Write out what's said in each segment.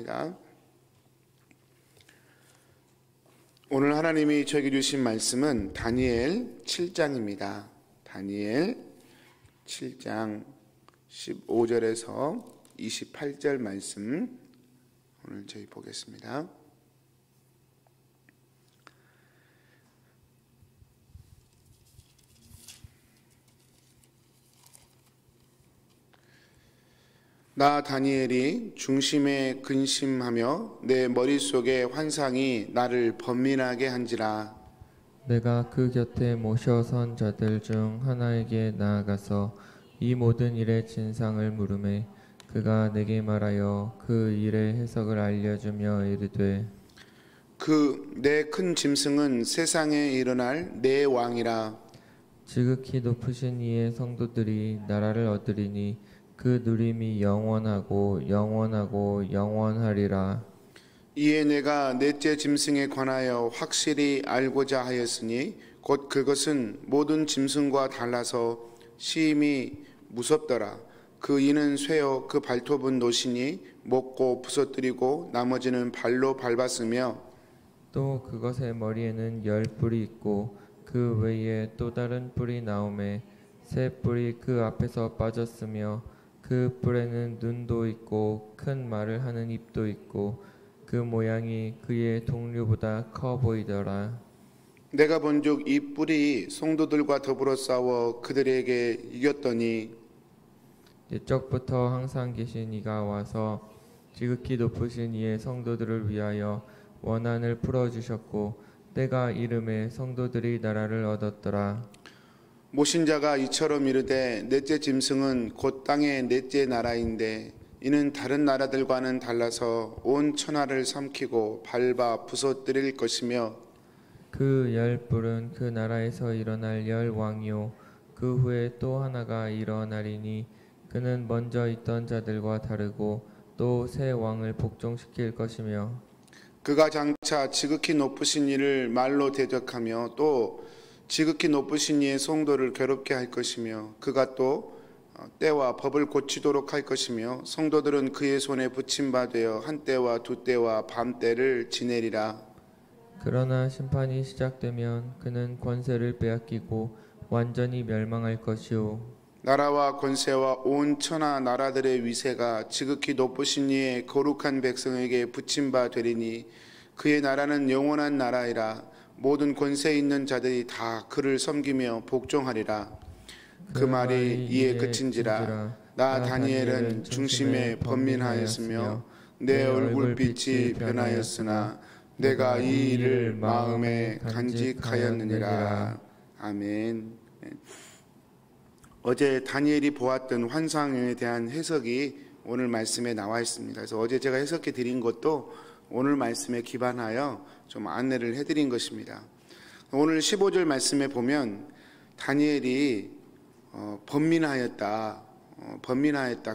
보겠습니다. 오늘 하나님이 저에게 주신 말씀은 다니엘 7장입니다. 다니엘 7장 15절에서 28절 말씀 오늘 저희 보겠습니다. 나 다니엘이 중심에 근심하며 내 머릿속에 환상이 나를 번민하게 한지라. 내가 그 곁에 모셔 선 자들 중 하나에게 나아가서 이 모든 일의 진상을 물으매 그가 내게 말하여 그 일의 해석을 알려주며 이르되 그 내 큰 짐승은 세상에 일어날 내 왕이라. 지극히 높으신 이의 성도들이 나라를 얻으리니 그 누림이 영원하고 영원하고 영원하리라. 이에 내가 넷째 짐승에 관하여 확실히 알고자 하였으니 곧 그것은 모든 짐승과 달라서 심히 무섭더라. 그 이는 쇠요 그 발톱은 노시니 먹고 부서뜨리고 나머지는 발로 밟았으며 또 그것의 머리에는 10뿔이 있고 그 외에 또 다른 뿔이 나오매 새 뿔이 그 앞에서 빠졌으며 그 뿔에는 눈도 있고 큰 말을 하는 입도 있고 그 모양이 그의 동류보다 커 보이더라. 내가 본즉 이 뿔이 성도들과 더불어 싸워 그들에게 이겼더니 옛적부터 항상 계신 이가 와서 지극히 높으신 이의 성도들을 위하여 원한을 풀어주셨고 때가 이름에 성도들이 나라를 얻었더라. 모신 자가 이처럼 이르되 넷째 짐승은 곧 땅의 넷째 나라인데 이는 다른 나라들과는 달라서 온 천하를 삼키고 밟아 부서뜨릴 것이며 그 10뿔은 그 나라에서 일어날 10왕이요 그 후에 또 하나가 일어나리니 그는 먼저 있던 자들과 다르고 또 새 왕을 복종시킬 것이며 그가 장차 지극히 높으신 이를 말로 대적하며 또 지극히 높으신 이의 성도를 괴롭게 할 것이며 그가 또 때와 법을 고치도록 할 것이며 성도들은 그의 손에 붙임바 되어 한 때와 두 때와 밤 때를 지내리라. 그러나 심판이 시작되면 그는 권세를 빼앗기고 완전히 멸망할 것이요 나라와 권세와 온 천하 나라들의 위세가 지극히 높으신 이의 거룩한 백성에게 붙임바 되리니 그의 나라는 영원한 나라이라. 모든 권세 있는 자들이 다 그를 섬기며 복종하리라. 그 말이 이에 그친지라. 나 다니엘은 중심에 번민하였으며 내 얼굴빛이 변하였으나 내가 이 일을 마음에 간직하였느니라. 아멘. 어제 다니엘이 보았던 환상에 대한 해석이 오늘 말씀에 나와 있습니다. 그래서 어제 제가 해석해 드린 것도 오늘 말씀에 기반하여 좀 안내를 해드린 것입니다. 오늘 15절 말씀에 보면 다니엘이 번민하였다,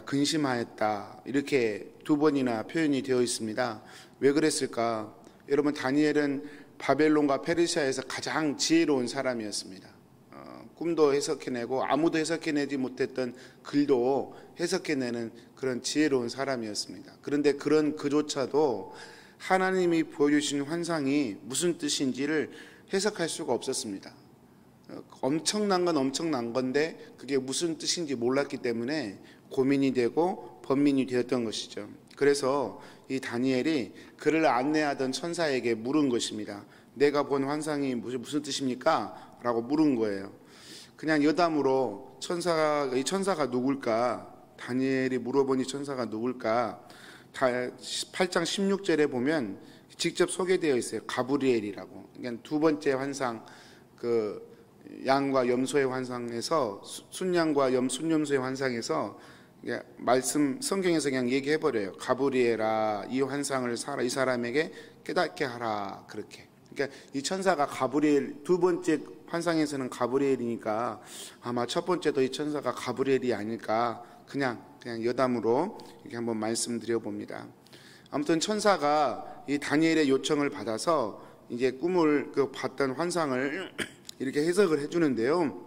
근심하였다 이렇게 두 번이나 표현이 되어 있습니다. 왜 그랬을까? 여러분 다니엘은 바벨론과 페르시아에서 가장 지혜로운 사람이었습니다. 꿈도 해석해내고 아무도 해석해내지 못했던 글도 해석해내는 그런 지혜로운 사람이었습니다. 그런데 그런 그조차도 하나님이 보여주신 환상이 무슨 뜻인지를 해석할 수가 없었습니다. 엄청난 건 엄청난 건데 그게 무슨 뜻인지 몰랐기 때문에 고민이 되고 번민이 되었던 것이죠. 그래서 이 다니엘이 그를 안내하던 천사에게 물은 것입니다. 내가 본 환상이 무슨 뜻입니까? 라고 물은 거예요. 그냥 여담으로 이 천사가 누굴까? 다니엘이 물어보니 천사가 누굴까? 8장 16절에 보면 직접 소개되어 있어요. 가브리엘이라고. 그러니까 두 번째 환상, 그 양과 염소의 환상에서 순양과 순염소의 환상에서 말씀 성경에서 그냥 얘기해 버려요. 가브리엘아, 이 환상을 이 사람에게 깨닫게 하라. 그렇게. 그러니까 이 천사가 가브리엘, 두 번째 환상에서는 가브리엘이니까 아마 첫 번째도 이 천사가 가브리엘이 아닐까. 그냥 여담으로 이렇게 한번 말씀드려 봅니다. 아무튼 천사가 이 다니엘의 요청을 받아서 이제 꿈을 봤던 환상을 이렇게 해석을 해주는데요.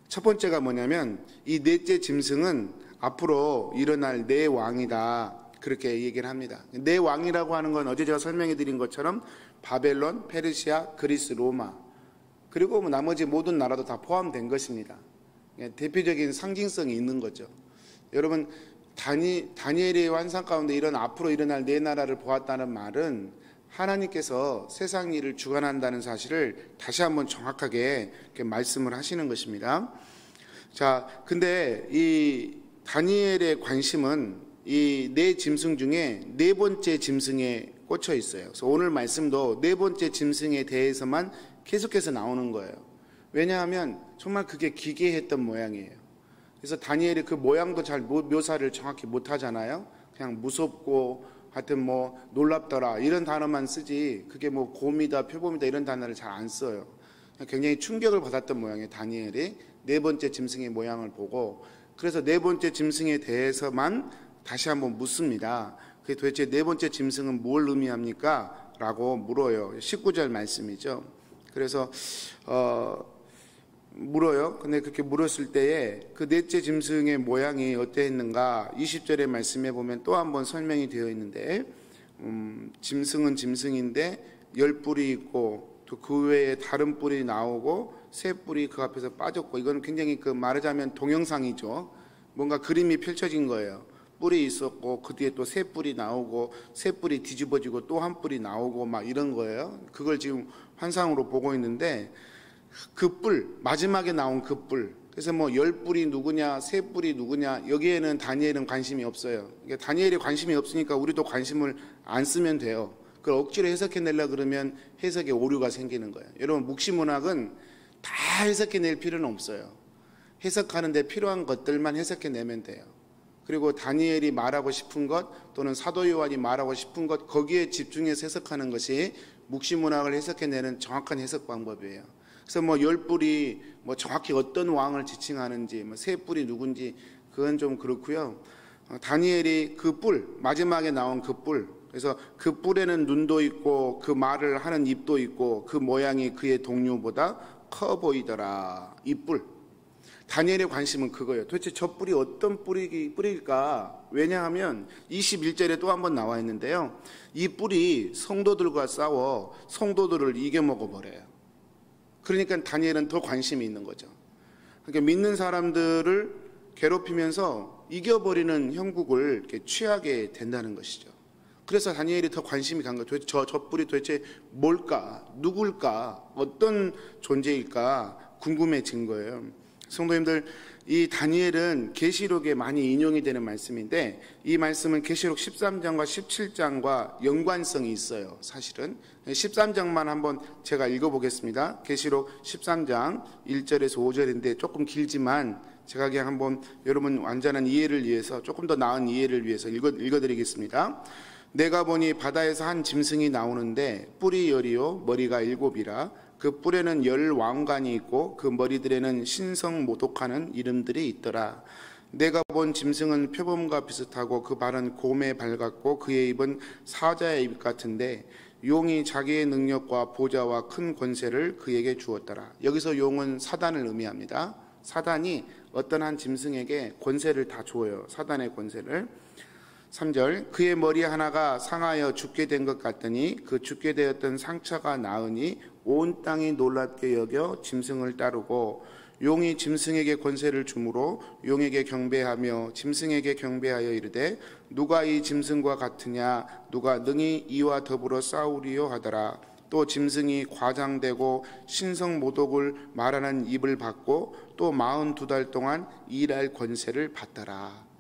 첫 번째가 뭐냐면 이 넷째 짐승은 앞으로 일어날 내 왕이다. 그렇게 얘기를 합니다. 네 왕이라고 하는 건 어제 제가 설명해 드린 것처럼 바벨론, 페르시아, 그리스, 로마, 그리고 뭐 나머지 모든 나라도 다 포함된 것입니다. 대표적인 상징성이 있는 거죠. 여러분, 다니엘의 환상 가운데 이런 앞으로 일어날 네 나라를 보았다는 말은 하나님께서 세상 일을 주관한다는 사실을 다시 한번 정확하게 이렇게 말씀을 하시는 것입니다. 자, 근데 이 다니엘의 관심은 이 네 짐승 중에 네 번째 짐승에 꽂혀 있어요. 그래서 오늘 말씀도 네 번째 짐승에 대해서만 계속해서 나오는 거예요. 왜냐하면 정말 그게 기괴했던 모양이에요. 그래서 다니엘이 그 모양도 잘 묘사를 정확히 못 하잖아요. 그냥 무섭고 하여튼 뭐 놀랍더라 이런 단어만 쓰지, 그게 뭐 곰이다 표범이다 이런 단어를 잘 안 써요. 굉장히 충격을 받았던 모양이에요. 다니엘이 네 번째 짐승의 모양을 보고, 그래서 네 번째 짐승에 대해서만 다시 한번 묻습니다. 그게 도대체 네 번째 짐승은 뭘 의미합니까? 라고 물어요. 19절 말씀이죠. 그래서 물어요. 근데 그렇게 물었을 때에 그 넷째 짐승의 모양이 어땠는가 20절의 말씀에 보면 또 한번 설명이 되어 있는데, 짐승은 짐승인데 10뿔이 있고 또 그 외에 다른 뿔이 나오고 새 뿔이 그 앞에서 빠졌고, 이건 굉장히 그 말하자면 동영상이죠. 뭔가 그림이 펼쳐진 거예요. 뿔이 있었고 그 뒤에 또 새 뿔이 나오고 새 뿔이 뒤집어지고 또 한 뿔이 나오고 막 이런 거예요. 그걸 지금 환상으로 보고 있는데, 그 뿔, 마지막에 나온 그 뿔, 그래서 뭐 10뿔이 누구냐, 새 뿔이 누구냐, 여기에는 다니엘은 관심이 없어요. 그러니까 다니엘이 관심이 없으니까 우리도 관심을 안 쓰면 돼요. 그걸 억지로 해석해내려고 그러면 해석에 오류가 생기는 거예요. 여러분, 묵시문학은 다 해석해낼 필요는 없어요. 해석하는데 필요한 것들만 해석해내면 돼요. 그리고 다니엘이 말하고 싶은 것 또는 사도 요한이 말하고 싶은 것, 거기에 집중해서 해석하는 것이 묵시문학을 해석해내는 정확한 해석 방법이에요. 그래서 뭐 10뿔이 뭐 정확히 어떤 왕을 지칭하는지, 뭐 새 뿔이 누군지 그건 좀 그렇고요. 다니엘이 그 뿔, 마지막에 나온 그 뿔, 그래서 그 뿔에는 눈도 있고 그 말을 하는 입도 있고 그 모양이 그의 동료보다 커 보이더라. 이 뿔. 다니엘의 관심은 그거예요. 도대체 저 뿔이 어떤 뿔일까? 왜냐하면 21절에 또 한 번 나와 있는데요. 이 뿔이 성도들과 싸워 성도들을 이겨먹어 버려요. 그러니까 다니엘은 더 관심이 있는 거죠. 그러니까 믿는 사람들을 괴롭히면서 이겨버리는 형국을 이렇게 취하게 된다는 것이죠. 그래서 다니엘이 더 관심이 간 거예요. 도대체 저 뿔이 도대체 뭘까? 누굴까? 어떤 존재일까? 궁금해진 거예요. 성도님들, 이 다니엘은 계시록에 많이 인용이 되는 말씀인데, 이 말씀은 계시록 13장과 17장과 연관성이 있어요. 사실은 13장만 한번 제가 읽어보겠습니다. 계시록 13장 1절에서 5절인데 조금 길지만 제가 그냥 한번 여러분 완전한 이해를 위해서, 조금 더 나은 이해를 위해서 읽어드리겠습니다. 내가 보니 바다에서 한 짐승이 나오는데 뿔이 10이요 머리가 7이라. 그 뿔에는 10 왕관이 있고 그 머리들에는 신성 모독하는 이름들이 있더라. 내가 본 짐승은 표범과 비슷하고 그 발은 곰의 발 같고 그의 입은 사자의 입 같은데 용이 자기의 능력과 보좌와 큰 권세를 그에게 주었더라. 여기서 용은 사단을 의미합니다. 사단이 어떤 한 짐승에게 권세를 다 줘요. 사단의 권세를. 3절, 그의 머리 하나가 상하여 죽게 된 것 같더니 그 죽게 되었던 상처가 나으니 온 땅이 놀랍게 여겨 짐승을 따르고 용이 짐승에게 권세를 주므로 용에게 경배하며 짐승에게 경배하여 이르되 누가 이 짐승과 같으냐, 누가 능히 이와 더불어 싸우리요 하더라. 또 짐승이 과장되고 신성 모독을 말하는 입을 받고 또 42달 동안 일할 권세를 받더라.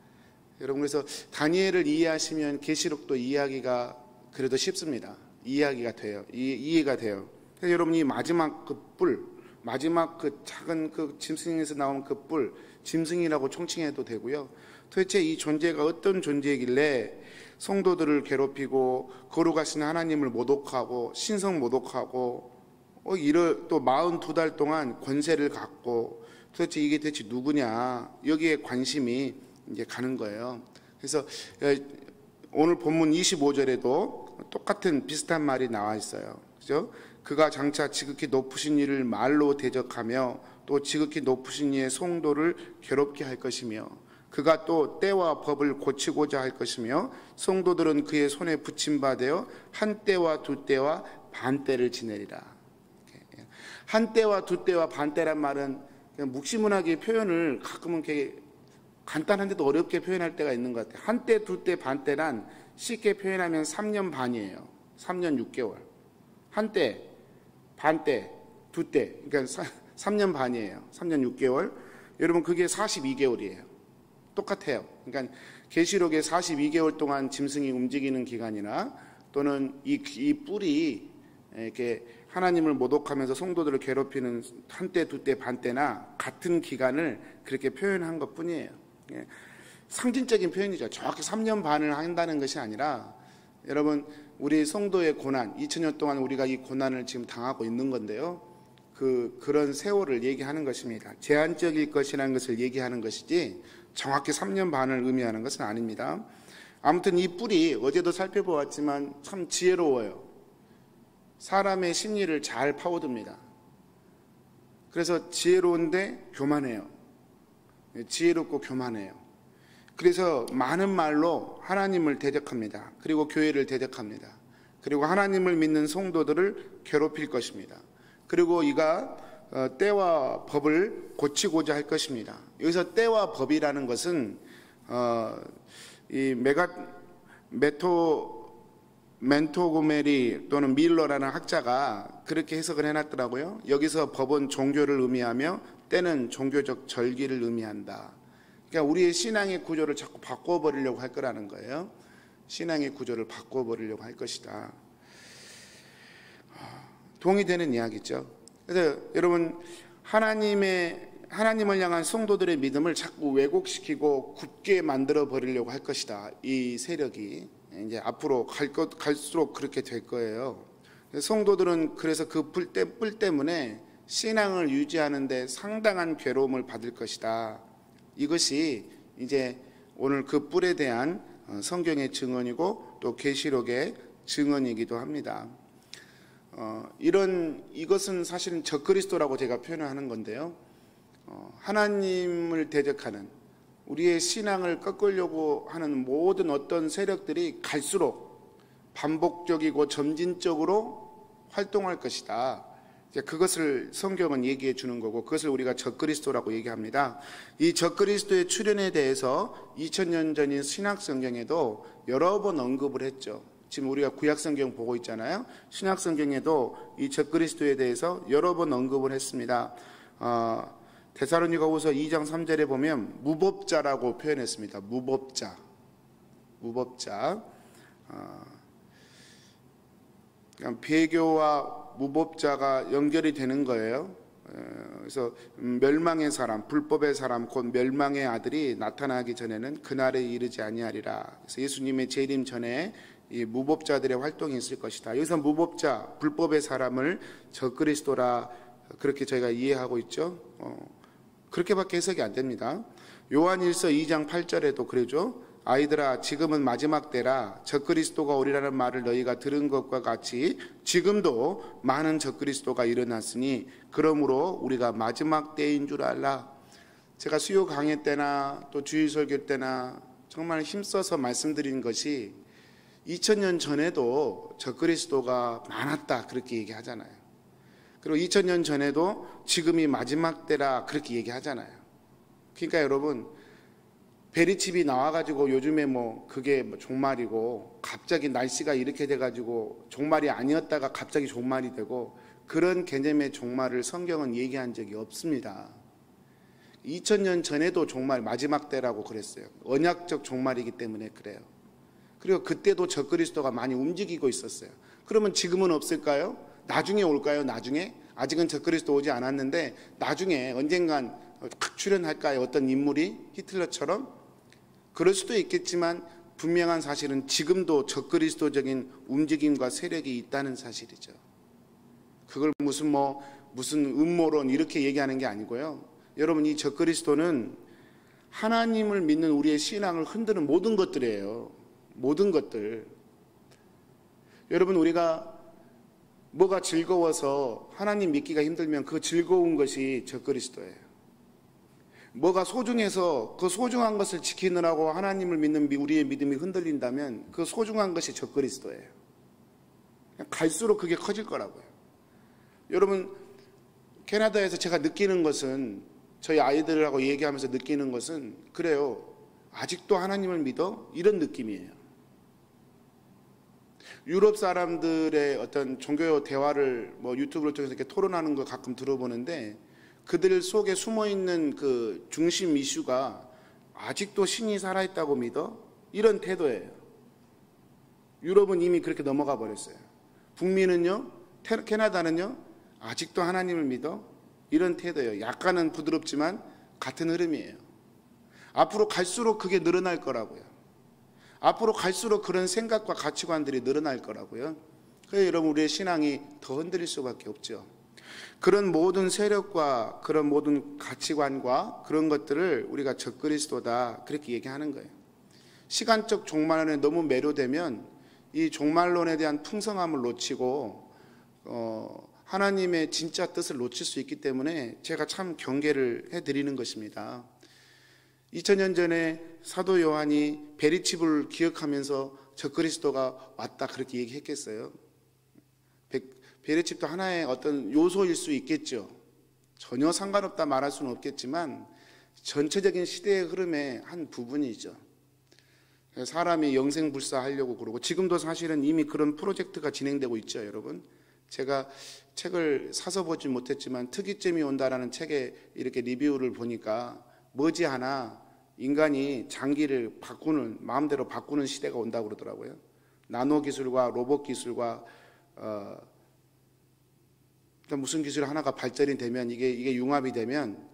여러분, 그래서 다니엘을 이해하시면 계시록도 이해하기가 그래도 쉽습니다. 이해하기가 돼요. 이해가 돼요. 그래서 여러분, 이 마지막 그 뿔, 마지막 그 작은 그 짐승에서 나온 그 뿔, 짐승이라고 총칭해도 되고요. 도대체 이 존재가 어떤 존재이길래 성도들을 괴롭히고 거룩하신 하나님을 모독하고 신성 모독하고 또 42달 동안 권세를 갖고 도대체 이게 대체 누구냐, 여기에 관심이 이제 가는 거예요. 그래서 오늘 본문 25절에도 똑같은 비슷한 말이 나와 있어요. 그죠? 그가 장차 지극히 높으신 이를 말로 대적하며 또 지극히 높으신 이의 성도를 괴롭게 할 것이며 그가 또 때와 법을 고치고자 할 것이며 성도들은 그의 손에 붙임 바 되어 한 때와 두 때와 반 때를 지내리라. 한 때와 두 때와 반 때란 말은 그냥 묵시문학의 표현을 가끔은 이렇게 간단한데도 어렵게 표현할 때가 있는 것 같아요. 한 때, 두 때, 반 때란 쉽게 표현하면 3년 반이에요. 3년 6개월. 한 때, 반 때, 두 때. 그러니까 3년 반이에요. 3년 6개월. 여러분 그게 42개월이에요. 똑같아요. 그러니까 계시록에 42개월 동안 짐승이 움직이는 기간이나 또는 이 뿔이 이렇게 하나님을 모독하면서 성도들을 괴롭히는 한때, 두때, 반때나 같은 기간을 그렇게 표현한 것뿐이에요. 상징적인 표현이죠. 정확히 3년 반을 한다는 것이 아니라 여러분 우리 성도의 고난, 2000년 동안 우리가 이 고난을 지금 당하고 있는 건데요. 그런 세월을 얘기하는 것입니다. 제한적일 것이라는 것을 얘기하는 것이지 정확히 3년 반을 의미하는 것은 아닙니다. 아무튼 이 뿔이 어제도 살펴보았지만 참 지혜로워요. 사람의 심리를 잘 파고듭니다. 그래서 지혜로운데 교만해요. 지혜롭고 교만해요. 그래서 많은 말로 하나님을 대적합니다. 그리고 교회를 대적합니다. 그리고 하나님을 믿는 성도들을 괴롭힐 것입니다. 그리고 이가 때와 법을 고치고자 할 것입니다. 여기서 때와 법이라는 것은 이 멘토고메리 또는 밀러라는 학자가 그렇게 해석을 해놨더라고요. 여기서 법은 종교를 의미하며 때는 종교적 절기를 의미한다. 그러니까 우리의 신앙의 구조를 자꾸 바꿔버리려고 할 거라는 거예요. 신앙의 구조를 바꿔버리려고 할 것이다. 동의되는 이야기죠. 그래서 여러분 하나님을 향한 성도들의 믿음을 자꾸 왜곡시키고 굳게 만들어 버리려고 할 것이다. 이 세력이 이제 앞으로 갈수록 그렇게 될 거예요. 성도들은 그래서 그 뿔 때문에 신앙을 유지하는 데 상당한 괴로움을 받을 것이다. 이것이 이제 오늘 그 뿔에 대한 성경의 증언이고 또 계시록의 증언이기도 합니다. 이것은 사실은 적그리스도라고 제가 표현하는 건데요. 하나님을 대적하는 우리의 신앙을 꺾으려고 하는 모든 어떤 세력들이 갈수록 반복적이고 점진적으로 활동할 것이다. 그것을 성경은 얘기해 주는 거고 그것을 우리가 적그리스도라고 얘기합니다. 이 적그리스도의 출현에 대해서 2000년 전인 신약성경에도 여러 번 언급을 했죠. 지금 우리가 구약성경 보고 있잖아요. 신약성경에도 이 적그리스도에 대해서 여러 번 언급을 했습니다. 데살로니가후서 2장 3절에 보면 무법자라고 표현했습니다. 무법자. 배교와 무법자가 연결이 되는 거예요. 그래서 멸망의 사람, 불법의 사람, 곧 멸망의 아들이 나타나기 전에는 그날에 이르지 아니하리라. 그래서 예수님의 재림 전에 이 무법자들의 활동이 있을 것이다. 여기서 무법자, 불법의 사람을 적그리스도라 그렇게 저희가 이해하고 있죠. 그렇게밖에 해석이 안 됩니다. 요한일서 2장 8절에도 그러죠. 아이들아 지금은 마지막 때라 적그리스도가 오리라는 말을 너희가 들은 것과 같이 지금도 많은 적그리스도가 일어났으니 그러므로 우리가 마지막 때인 줄 알라. 제가 수요 강의 때나 또 주일설교 때나 정말 힘써서 말씀드린 것이 2000년 전에도 적그리스도가 많았다 그렇게 얘기하잖아요. 그리고 2000년 전에도 지금이 마지막 때라 그렇게 얘기하잖아요. 그러니까 여러분 베리칩이 나와가지고 요즘에 그게 종말이고 갑자기 날씨가 이렇게 돼가지고 종말이 아니었다가 갑자기 종말이 되고 그런 개념의 종말을 성경은 얘기한 적이 없습니다. 2000년 전에도 종말 마지막 때라고 그랬어요. 언약적 종말이기 때문에 그래요. 그리고 그때도 적그리스도가 많이 움직이고 있었어요. 그러면 지금은 없을까요? 나중에 올까요? 나중에? 아직은 적그리스도 오지 않았는데 나중에 언젠간 확 출현할까요? 어떤 인물이 히틀러처럼? 그럴 수도 있겠지만 분명한 사실은 지금도 적그리스도적인 움직임과 세력이 있다는 사실이죠. 그걸 무슨 음모론 이렇게 얘기하는 게 아니고요. 여러분 이 적그리스도는 하나님을 믿는 우리의 신앙을 흔드는 모든 것들이에요. 모든 것들. 여러분 우리가 뭐가 즐거워서 하나님 믿기가 힘들면 그 즐거운 것이 적그리스도예요. 뭐가 소중해서 그 소중한 것을 지키느라고 하나님을 믿는 우리의 믿음이 흔들린다면 그 소중한 것이 적그리스도예요. 갈수록 그게 커질 거라고요. 여러분, 캐나다에서 제가 느끼는 것은, 저희 아이들하고 얘기하면서 느끼는 것은, 그래요, 아직도 하나님을 믿어? 이런 느낌이에요. 유럽 사람들의 어떤 종교 대화를 뭐 유튜브를 통해서 이렇게 토론하는 거 가끔 들어보는데, 그들 속에 숨어있는 그 중심 이슈가 아직도 신이 살아있다고 믿어? 이런 태도예요. 유럽은 이미 그렇게 넘어가 버렸어요. 북미는요, 캐나다는요, 아직도 하나님을 믿어? 이런 태도예요. 약간은 부드럽지만 같은 흐름이에요. 앞으로 갈수록 그게 늘어날 거라고요. 앞으로 갈수록 그런 생각과 가치관들이 늘어날 거라고요. 그래서 여러분, 우리의 신앙이 더 흔들릴 수밖에 없죠. 그런 모든 세력과 그런 모든 가치관과 그런 것들을 우리가 적그리스도다, 그렇게 얘기하는 거예요. 시간적 종말론에 너무 매료되면 이 종말론에 대한 풍성함을 놓치고 하나님의 진짜 뜻을 놓칠 수 있기 때문에 제가 참 경계를 해드리는 것입니다. 2000년 전에 사도 요한이 베리칩을 기억하면서 적그리스도가 왔다 그렇게 얘기했겠어요? 베리칩도 하나의 어떤 요소일 수 있겠죠. 전혀 상관없다 말할 수는 없겠지만 전체적인 시대의 흐름의 한 부분이죠. 사람이 영생불사하려고 그러고, 지금도 사실은 이미 그런 프로젝트가 진행되고 있죠, 여러분. 제가 책을 사서 보지 못했지만 특이점이 온다라는 책에 이렇게 리뷰를 보니까 머지않아 인간이 장기를 바꾸는, 마음대로 바꾸는 시대가 온다고 그러더라고요. 나노 기술과 로봇 기술과 무슨 기술 하나가 발전이 되면 이게 융합이 되면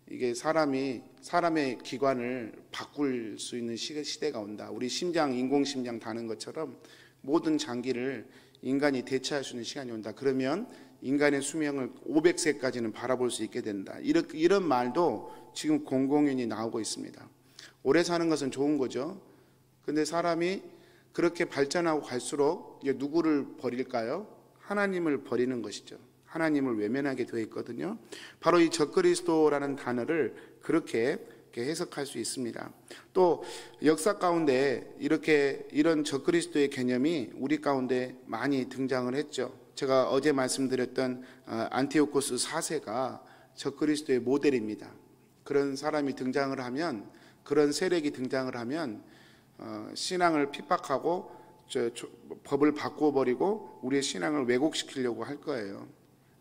이게 사람의 기관을 바꿀 수 있는 시대가 온다. 우리 심장, 인공심장 다는 것처럼 모든 장기를 인간이 대체할 수 있는 시간이 온다. 그러면 인간의 수명을 500세까지는 바라볼 수 있게 된다. 이런 말도 지금 공공연히 나오고 있습니다. 오래 사는 것은 좋은 거죠. 근데 사람이 그렇게 발전하고 갈수록 이제 누구를 버릴까요? 하나님을 버리는 것이죠. 하나님을 외면하게 되어 있거든요. 바로 이 적그리스도라는 단어를 그렇게 해석할 수 있습니다. 또 역사 가운데 이런 적그리스도의 개념이 우리 가운데 많이 등장을 했죠. 제가 어제 말씀드렸던 안티오코스 4세가 적그리스도의 모델입니다. 그런 사람이 등장을 하면, 그런 세력이 등장을 하면 신앙을 핍박하고 법을 바꿔버리고 우리의 신앙을 왜곡시키려고 할 거예요.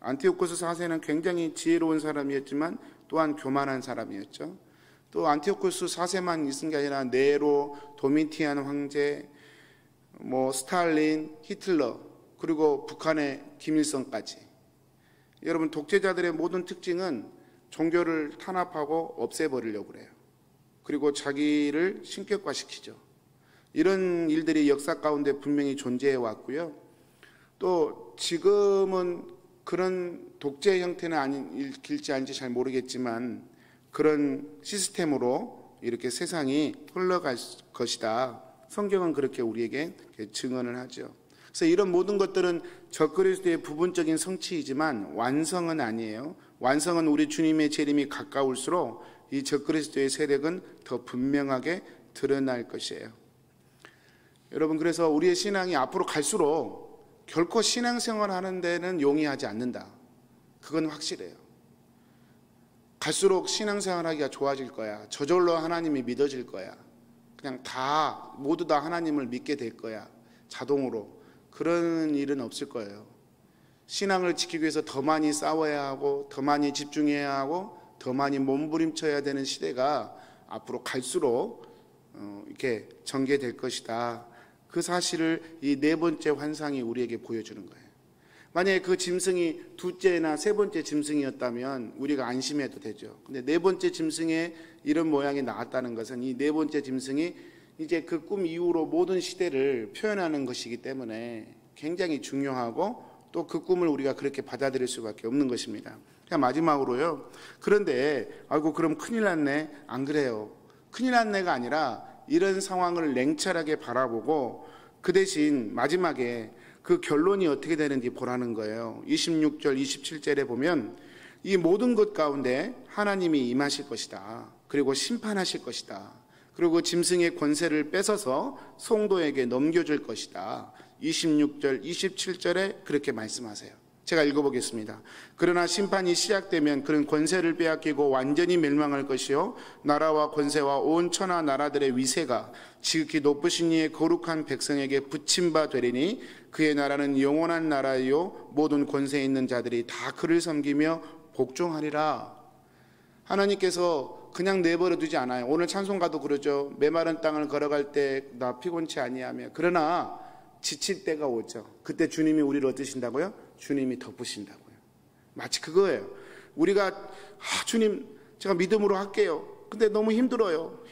안티오코스 4세는 굉장히 지혜로운 사람이었지만 또한 교만한 사람이었죠. 또 안티오코스 4세만 있은 게 아니라 네로, 도미티안 황제, 스탈린, 히틀러, 그리고 북한의 김일성까지. 여러분, 독재자들의 모든 특징은 종교를 탄압하고 없애버리려고 그래요. 그리고 자기를 신격화시키죠. 이런 일들이 역사 가운데 분명히 존재해 왔고요. 또 지금은 그런 독재 형태는 길지 않은지 잘 모르겠지만 그런 시스템으로 이렇게 세상이 흘러갈 것이다. 성경은 그렇게 우리에게 증언을 하죠. 그래서 이런 모든 것들은 적그리스도의 부분적인 성취이지만 완성은 아니에요. 완성은 우리 주님의 재림이 가까울수록 이 적그리스도의 세력은 더 분명하게 드러날 것이에요. 여러분, 그래서 우리의 신앙이 앞으로 갈수록 결코 신앙생활 하는 데는 용이하지 않는다. 그건 확실해요. 갈수록 신앙생활 하기가 좋아질 거야. 저절로 하나님이 믿어질 거야. 그냥 모두 다 하나님을 믿게 될 거야. 자동으로. 그런 일은 없을 거예요. 신앙을 지키기 위해서 더 많이 싸워야 하고, 더 많이 집중해야 하고, 더 많이 몸부림쳐야 되는 시대가 앞으로 갈수록 이렇게 전개될 것이다. 그 사실을 이 네 번째 환상이 우리에게 보여주는 거예요. 만약에 그 짐승이 둘째나 세 번째 짐승이었다면 우리가 안심해도 되죠. 근데 네 번째 짐승에 이런 모양이 나왔다는 것은 이 네 번째 짐승이 이제 그 꿈 이후로 모든 시대를 표현하는 것이기 때문에 굉장히 중요하고, 또 그 꿈을 우리가 그렇게 받아들일 수밖에 없는 것입니다. 마지막으로요. 그런데 그럼 큰일 났네. 안 그래요. 큰일 났네가 아니라 이런 상황을 냉철하게 바라보고 그 대신 마지막에 그 결론이 어떻게 되는지 보라는 거예요. 26절, 27절에 보면 이 모든 것 가운데 하나님이 임하실 것이다. 그리고 심판하실 것이다. 그리고 짐승의 권세를 뺏어서 성도에게 넘겨줄 것이다. 26절, 27절에 그렇게 말씀하세요. 제가 읽어보겠습니다. 그러나 심판이 시작되면 그는 권세를 빼앗기고 완전히 멸망할 것이요 나라와 권세와 온 천하 나라들의 위세가 지극히 높으신 이의 거룩한 백성에게 붙임바 되리니 그의 나라는 영원한 나라요 모든 권세에 있는 자들이 다 그를 섬기며 복종하리라. 하나님께서 그냥 내버려 두지 않아요. 오늘 찬송가도 그러죠. 메마른 땅을 걸어갈 때 나 피곤치 아니하며. 그러나 지칠 때가 오죠. 그때 주님이 우리를 어떠신다고요? 주님이 덮으신다고요. 마치 그거예요. 우리가 주님 제가 믿음으로 할게요. 근데 너무 힘들어요.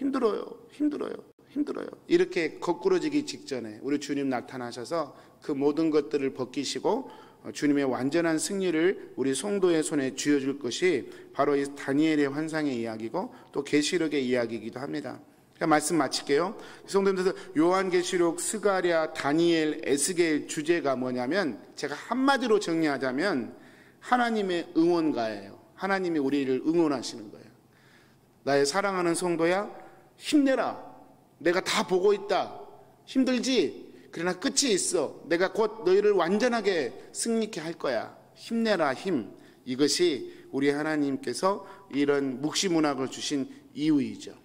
이렇게 거꾸러지기 직전에 우리 주님 나타나셔서 그 모든 것들을 벗기시고 주님의 완전한 승리를 우리 성도의 손에 쥐어줄 것이 바로 이 다니엘의 환상의 이야기고 또 계시록의 이야기이기도 합니다. 말씀 마칠게요. 성도님들, 요한계시록, 스가랴, 다니엘, 에스겔 주제가 뭐냐면 제가 한마디로 정리하자면 하나님의 응원가예요. 하나님이 우리를 응원하시는 거예요. 나의 사랑하는 성도야, 힘내라. 내가 다 보고 있다. 힘들지? 그러나 끝이 있어. 내가 곧 너희를 완전하게 승리케 할 거야. 힘내라, 힘. 이것이 우리 하나님께서 이런 묵시문학을 주신 이유이죠.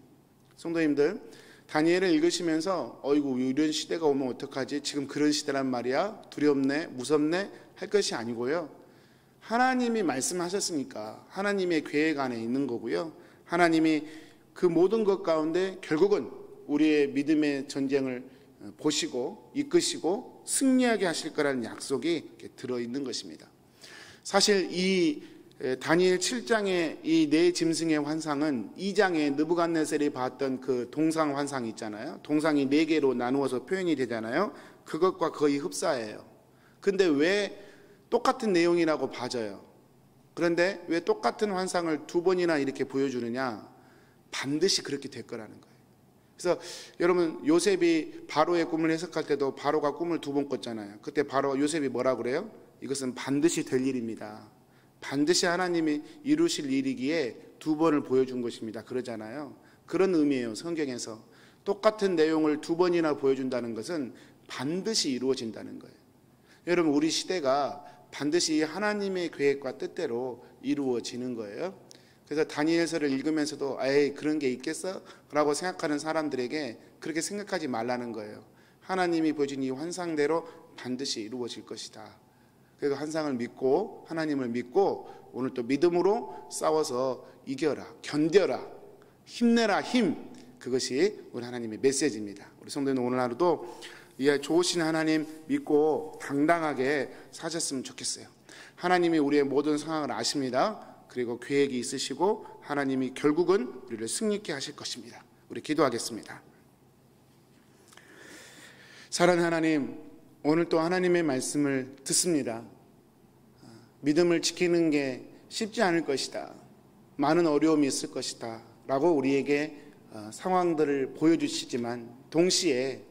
성도님들, 다니엘을 읽으시면서 어이구 이런 시대가 오면 어떡하지? 지금 그런 시대란 말이야? 두렵네? 무섭네? 할 것이 아니고요. 하나님이 말씀하셨으니까 하나님의 계획 안에 있는 거고요. 하나님이 그 모든 것 가운데 결국은 우리의 믿음의 전쟁을 보시고 이끄시고 승리하게 하실 거라는 약속이 들어있는 것입니다. 사실 이 다니엘 7장의 이 네 짐승의 환상은 2장에 느부갓네살이 봤던 그 동상 환상이 있잖아요. 동상이 4개로 나누어서 표현이 되잖아요. 그것과 거의 흡사해요. 근데 왜 똑같은 내용이라고 봐져요? 그런데 왜 똑같은 환상을 2번이나 이렇게 보여주느냐? 반드시 그렇게 될 거라는 거예요. 그래서 여러분, 요셉이 바로의 꿈을 해석할 때도 바로가 꿈을 2번 꿨잖아요. 그때 바로 요셉이 뭐라고 그래요? 이것은 반드시 될 일입니다. 반드시 하나님이 이루실 일이기에 2번을 보여준 것입니다. 그러잖아요. 그런 의미예요. 성경에서 똑같은 내용을 2번이나 보여준다는 것은 반드시 이루어진다는 거예요. 여러분, 우리 시대가 반드시 하나님의 계획과 뜻대로 이루어지는 거예요. 그래서 다니엘서를 읽으면서도 에이 그런 게 있겠어? 라고 생각하는 사람들에게 그렇게 생각하지 말라는 거예요. 하나님이 보여준 이 환상대로 반드시 이루어질 것이다. 그래서 환상을 믿고 하나님을 믿고 오늘 또 믿음으로 싸워서 이겨라, 견뎌라, 힘내라, 힘. 그것이 우리 하나님의 메시지입니다. 우리 성도님 오늘 하루도 이 좋으신 하나님 믿고 당당하게 사셨으면 좋겠어요. 하나님이 우리의 모든 상황을 아십니다. 그리고 계획이 있으시고 하나님이 결국은 우리를 승리케 하실 것입니다. 우리 기도하겠습니다. 사랑하는 하나님, 오늘 또 하나님의 말씀을 듣습니다. 믿음을 지키는 게 쉽지 않을 것이다. 많은 어려움이 있을 것이다. 라고 우리에게 상황들을 보여주시지만 동시에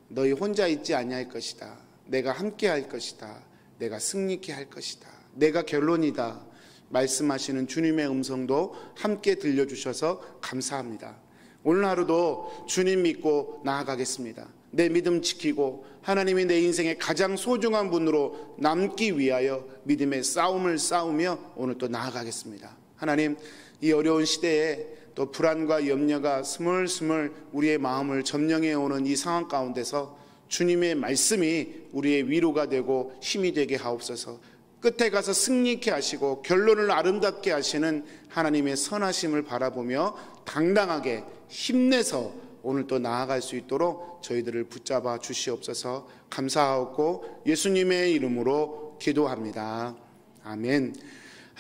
너희 혼자 있지 아니할 것이다. 내가 함께 할 것이다. 내가 승리케 할 것이다. 내가 결론이다. 말씀하시는 주님의 음성도 함께 들려주셔서 감사합니다. 오늘 하루도 주님 믿고 나아가겠습니다. 내 믿음 지키고 하나님이 내 인생의 가장 소중한 분으로 남기 위하여 믿음의 싸움을 싸우며 오늘 또 나아가겠습니다. 하나님, 이 어려운 시대에 또 불안과 염려가 스물스물 우리의 마음을 점령해 오는 이 상황 가운데서 주님의 말씀이 우리의 위로가 되고 힘이 되게 하옵소서. 끝에 가서 승리케 하시고 결론을 아름답게 하시는 하나님의 선하심을 바라보며 당당하게 힘내서 오늘 또 나아갈 수 있도록 저희들을 붙잡아 주시옵소서. 감사하고 예수님의 이름으로 기도합니다. 아멘.